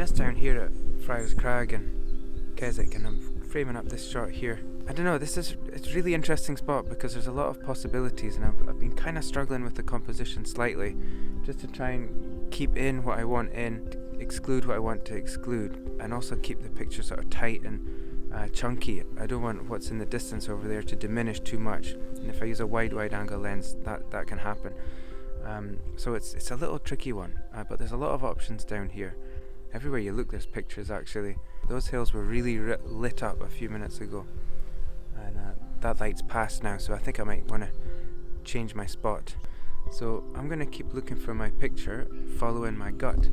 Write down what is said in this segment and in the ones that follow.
just down here at Friar's Crag in Keswick, and I'm framing up this shot here. I don't know, it's a really interesting spot because there's a lot of possibilities, and I've been kind of struggling with the composition slightly, just to try and keep in what I want in, exclude what I want to exclude, and also keep the picture sort of tight and chunky. I don't want what's in the distance over there to diminish too much, and if I use a wide angle lens, that can happen. So it's a little tricky one, but there's a lot of options down here. Everywhere you look there's pictures actually. Those hills were really lit up a few minutes ago, and that light's past now, so I think I might want to change my spot. So I'm going to keep looking for my picture, following my gut.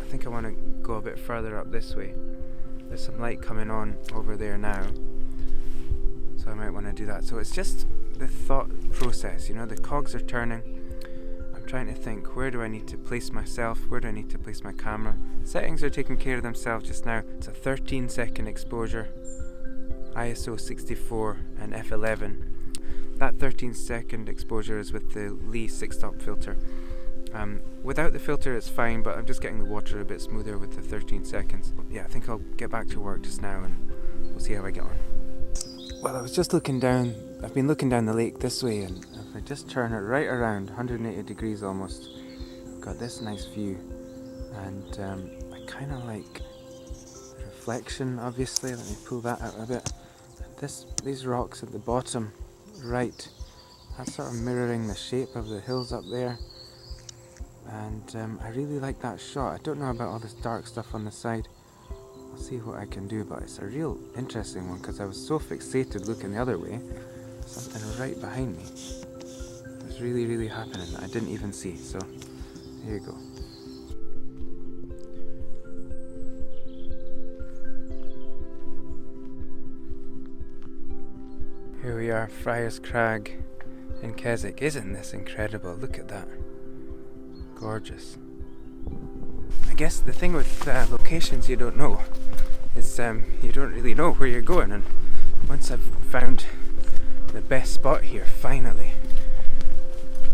I think I want to go a bit further up this way. There's some light coming on over there now, so I might want to do that. So it's just the thought process, you know, the cogs are turning. I'm trying to think, where do I need to place myself? Where do I need to place my camera? Settings are taking care of themselves just now. It's a 13-second exposure, ISO 64 and f11. That 13-second exposure is with the Lee 6-stop filter. Without the filter it's fine, but I'm just getting the water a bit smoother with the 13 seconds. Yeah, I think I'll get back to work just now and we'll see how I get on. Well, I was just looking down, I've been looking down the lake this way, and if I just turn it right around, 180 degrees almost, I've got this nice view, and I kind of like the reflection, obviously. Let me pull that out a bit. These rocks at the bottom right, that's sort of mirroring the shape of the hills up there. And I really like that shot. I don't know about all this dark stuff on the side. I'll see what I can do, but it's a real interesting one because I was so fixated looking the other way. Something right behind me was really happening that I didn't even see. So here you go. Here we are, Friar's Crag in Keswick. Isn't this incredible? Look at that. Gorgeous. I guess the thing with locations you don't know is you don't really know where you're going, and once I've found the best spot here, finally,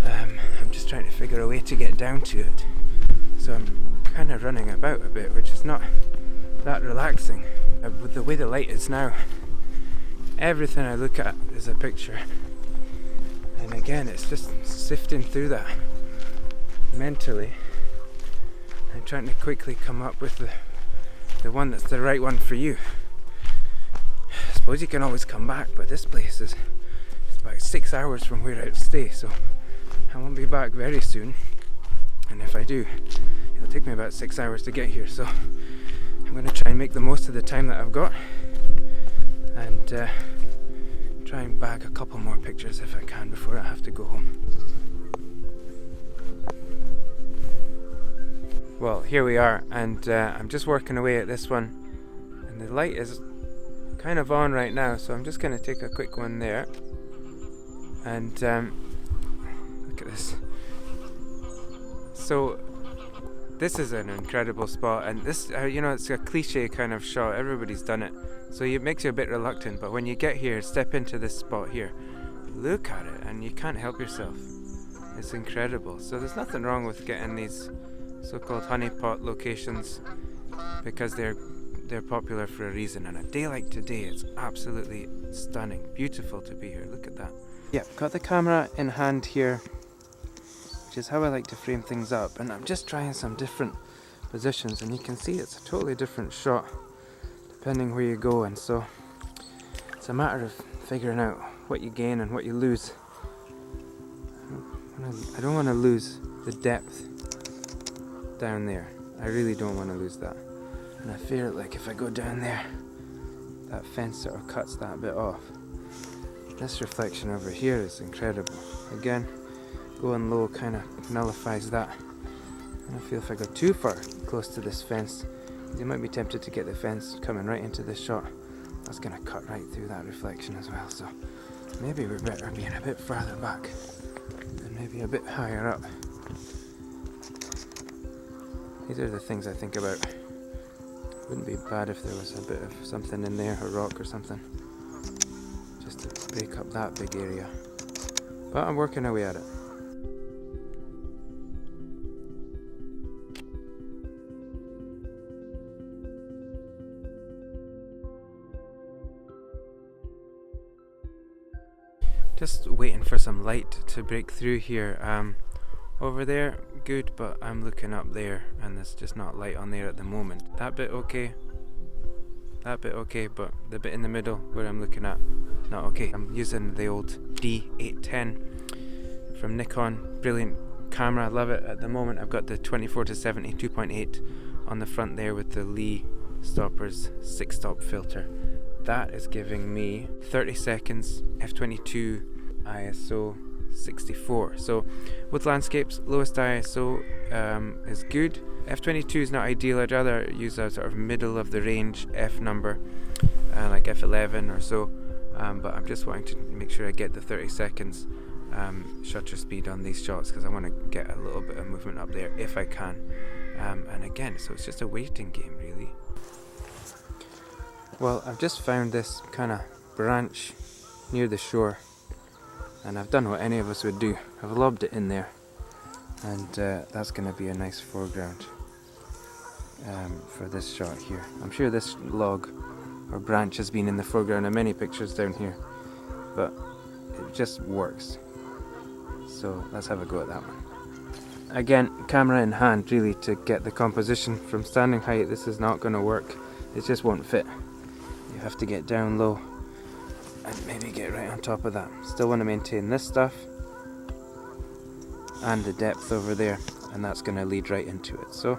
I'm just trying to figure a way to get down to it. So I'm kind of running about a bit, which is not that relaxing. With the way the light is now, everything I look at is a picture, and again it's just sifting through that mentally and trying to quickly come up with the one that's the right one for you. I suppose you can always come back, but this place is about 6 hours from where I stay, so I won't be back very soon, and if I do, it'll take me about 6 hours to get here, so I'm going to try and make the most of the time that I've got, and try and bag a couple more pictures if I can before I have to go home. Well, here we are, and I'm just working away at this one, and the light is kind of on right now, so I'm just going to take a quick one there, and look at this. So this is an incredible spot, and this, you know, it's a cliche kind of shot, everybody's done it, so it makes you a bit reluctant, but when you get here, step into this spot here, look at it, and you can't help yourself. It's incredible. So there's nothing wrong with getting these so-called honeypot locations because they're popular for a reason, and a day like today it's absolutely stunning, beautiful to be here. Look at that. Yeah, got the camera in hand here, which is how I like to frame things up, and I'm just trying some different positions, and you can see it's a totally different shot depending where you go, and so it's a matter of figuring out what you gain and what you lose. I don't want to lose the depth down there. I really don't want to lose that, and I feel like if I go down there, that fence sort of cuts that bit off. This reflection over here is incredible. Again, going low kind of nullifies that, and I feel if I go too far close to this fence, you might be tempted to get the fence coming right into this shot. That's going to cut right through that reflection as well, so maybe we're better being a bit further back and maybe a bit higher up. These are the things I think about. Wouldn't be bad if there was a bit of something in there, a rock or something, just to break up that big area. But I'm working away at it. Just waiting for some light to break through here. Over there, good, but I'm looking up there and there's just not light on there at the moment. That bit okay, but the bit in the middle where I'm looking at, not okay. I'm using the old D810 from Nikon, brilliant camera, love it. At the moment I've got the 24-70 2.8 on the front there with the Lee stoppers 6-stop filter. That is giving me 30 seconds, f22, ISO 64. So with landscapes, lowest ISO is good. f22 is not ideal. I'd rather use a sort of middle of the range f number, like f11 or so, but I'm just wanting to make sure I get the 30 seconds shutter speed on these shots because I want to get a little bit of movement up there if I can. And again, so it's just a waiting game really. Well, I've just found this kind of branch near the shore, and I've done what any of us would do. I've lobbed it in there, and that's going to be a nice foreground for this shot here. I'm sure this log or branch has been in the foreground in many pictures down here, but it just works. So let's have a go at that one. Again, camera in hand really to get the composition. From standing height this is not going to work, it just won't fit. You have to get down low and maybe get right on top of that. Still want to maintain this stuff and the depth over there, and that's going to lead right into it. So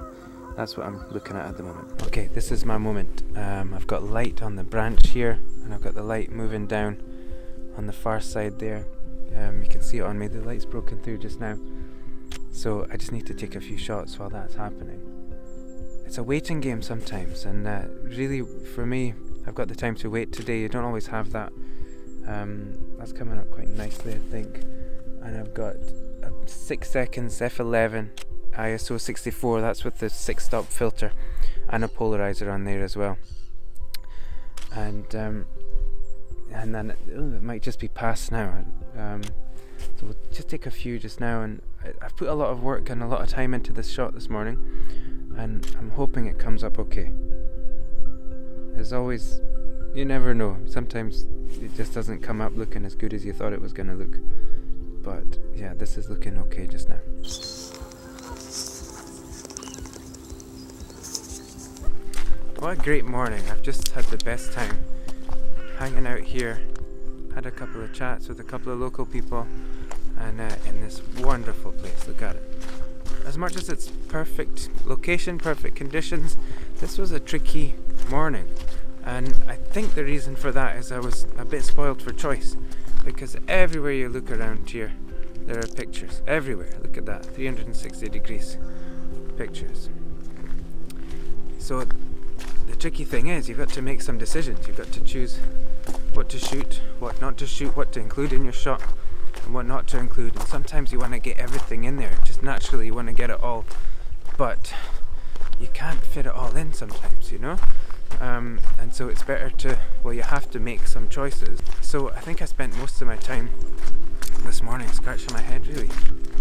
that's what I'm looking at the moment. Okay, this is my moment. I've got light on the branch here, and I've got the light moving down on the far side there. You can see it on me, the light's broken through just now. So I just need to take a few shots while that's happening. It's a waiting game sometimes, and really for me, I've got the time to wait today. You don't always have that. That's coming up quite nicely, I think. And I've got 6 seconds, f11, ISO 64, that's with the 6-stop filter, and a polarizer on there as well. And then it might just be past now. So we'll just take a few just now, and I've put a lot of work and a lot of time into this shot this morning, and I'm hoping it comes up okay. As always, you never know. Sometimes it just doesn't come up looking as good as you thought it was going to look. But yeah, this is looking okay just now. What a great morning. I've just had the best time hanging out here. Had a couple of chats with a couple of local people, and in this wonderful place. Look at it. As much as it's perfect location, perfect conditions, this was a tricky morning, and I think the reason for that is I was a bit spoiled for choice, because everywhere you look around here there are pictures everywhere. Look at that, 360 degrees pictures. So the tricky thing is you've got to make some decisions. You've got to choose what to shoot, what not to shoot, what to include in your shot and what not to include. And sometimes you want to get everything in there, just naturally you want to get it all, but you can't fit it all in sometimes, you know. And so it's better to, well, you have to make some choices. So I think I spent most of my time this morning scratching my head really.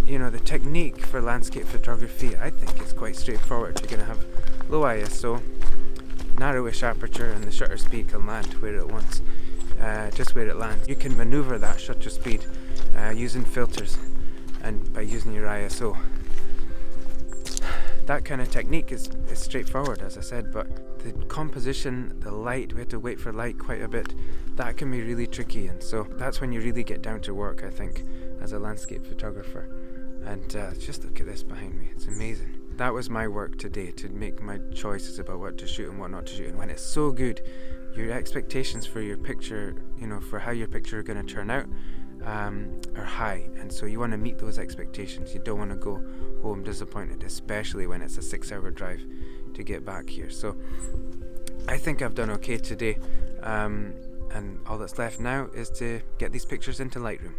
You know, the technique for landscape photography I think is quite straightforward. You're going to have low ISO, narrowish aperture, and the shutter speed can land where it wants, just where it lands. You can maneuver that shutter speed using filters and by using your ISO. That kind of technique is straightforward, as I said, but the composition, the light, we had to wait for light quite a bit. That can be really tricky, and so that's when you really get down to work, I think, as a landscape photographer. And just look at this behind me, it's amazing. That was my work today, to make my choices about what to shoot and what not to shoot. And when it's so good, your expectations for your picture, you know, for how your picture is going to turn out, are high, and so you want to meet those expectations. You don't want to go home disappointed, especially when it's a 6-hour drive to get back here. So I think I've done okay today, and all that's left now is to get these pictures into Lightroom.